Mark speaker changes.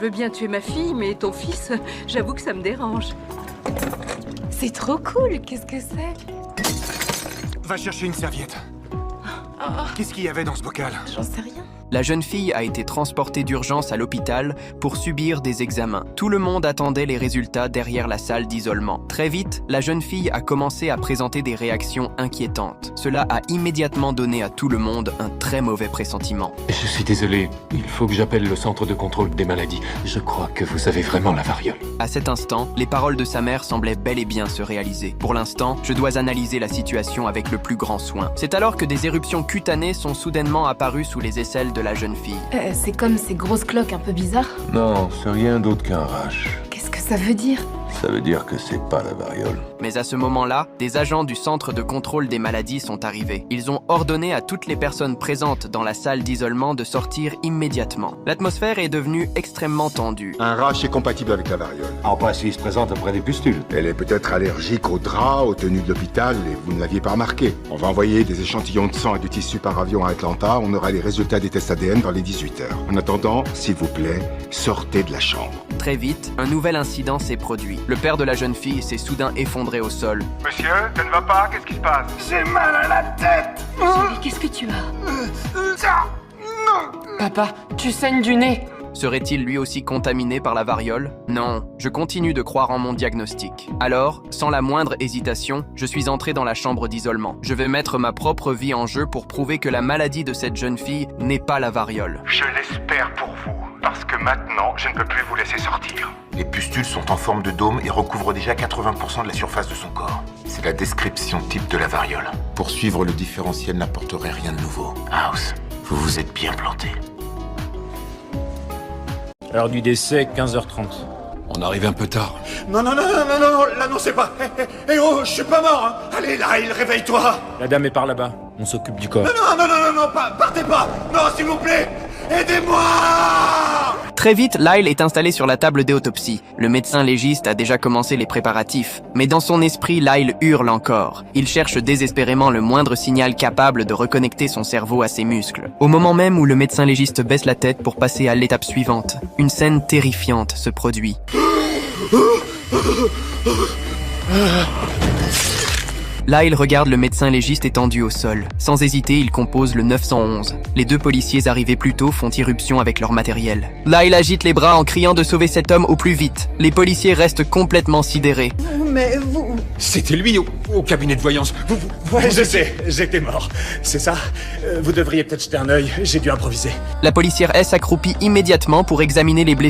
Speaker 1: Je veux bien tuer ma fille, mais ton fils, j'avoue que ça me dérange.
Speaker 2: C'est trop cool, qu'est-ce que c'est?
Speaker 3: Va chercher une serviette. Qu'est-ce qu'il y avait dans ce bocal?
Speaker 2: J'en sais rien.
Speaker 4: La jeune fille a été transportée d'urgence à l'hôpital pour subir des examens. Tout le monde attendait les résultats derrière la salle d'isolement. Très vite, la jeune fille a commencé à présenter des réactions inquiétantes. Cela a immédiatement donné à tout le monde un très mauvais pressentiment.
Speaker 5: Je suis désolé, il faut que j'appelle le centre de contrôle des maladies. Je crois que vous avez vraiment la variole.
Speaker 4: À cet instant, les paroles de sa mère semblaient bel et bien se réaliser. Pour l'instant, je dois analyser la situation avec le plus grand soin. C'est alors que des éruptions cutanées sont soudainement apparues sous les aisselles de la jeune fille.
Speaker 2: C'est comme ces grosses cloques un peu bizarres.
Speaker 6: Non, c'est rien d'autre qu'un rash.
Speaker 2: Qu'est-ce que ça veut dire?
Speaker 6: Ça veut dire que c'est pas la variole.
Speaker 4: Mais à ce moment-là, des agents du centre de contrôle des maladies sont arrivés. Ils ont ordonné à toutes les personnes présentes dans la salle d'isolement de sortir immédiatement. L'atmosphère est devenue extrêmement tendue.
Speaker 7: Un rash est compatible avec la variole.
Speaker 6: En principe, il se présente après des pustules.
Speaker 7: Elle est peut-être allergique aux draps, aux tenues de l'hôpital, et vous ne l'aviez pas remarqué. On va envoyer des échantillons de sang et de tissu par avion à Atlanta. On aura les résultats des tests ADN dans les 18 heures. En attendant, s'il vous plaît, sortez de la chambre.
Speaker 4: Très vite, un nouvel incident s'est produit. Le père de la jeune fille s'est soudain effondré au sol.
Speaker 3: Monsieur, ça ne va pas? Qu'est-ce qui se passe?
Speaker 7: J'ai mal à la tête.
Speaker 1: Chérie, qu'est-ce que tu as?
Speaker 8: Papa, tu saignes du nez.
Speaker 4: Serait-il lui aussi contaminé par la variole? Non, je continue de croire en mon diagnostic. Alors, sans la moindre hésitation, je suis entré dans la chambre d'isolement. Je vais mettre ma propre vie en jeu pour prouver que la maladie de cette jeune fille n'est pas la variole.
Speaker 3: Je l'espère pour vous, parce que maintenant, je ne peux plus vous laisser sortir.
Speaker 9: Les pustules sont en forme de dôme et recouvrent déjà 80% de la surface de son corps. C'est la description type de la variole. Poursuivre le différentiel n'apporterait rien de nouveau. House, vous vous êtes bien planté.
Speaker 10: Heure du décès, 15h30.
Speaker 5: On arrive un peu tard.
Speaker 3: Non, l'annoncez pas. Oh, je suis pas mort, hein. Allez, Lyle, réveille-toi.
Speaker 10: La dame est par là-bas. On s'occupe du corps.
Speaker 3: Non, partez pas. Non, s'il vous plaît, aidez-moi.
Speaker 4: Très vite, Lyle est installé sur la table des autopsies. Le médecin légiste a déjà commencé les préparatifs. Mais dans son esprit, Lyle hurle encore. Il cherche désespérément le moindre signal capable de reconnecter son cerveau à ses muscles. Au moment même où le médecin légiste baisse la tête pour passer à l'étape suivante, une scène terrifiante se produit. Lyle regarde le médecin légiste étendu au sol. Sans hésiter, il compose le 911. Les deux policiers arrivés plus tôt font irruption avec leur matériel. Lyle agite les bras en criant de sauver cet homme au plus vite. Les policiers restent complètement sidérés.
Speaker 3: Mais vous...
Speaker 5: C'était lui au cabinet de voyance.
Speaker 3: Ouais, je sais, j'étais mort. C'est ça? Vous devriez peut-être jeter un œil, j'ai dû improviser.
Speaker 4: La policière S accroupit immédiatement pour examiner les blessures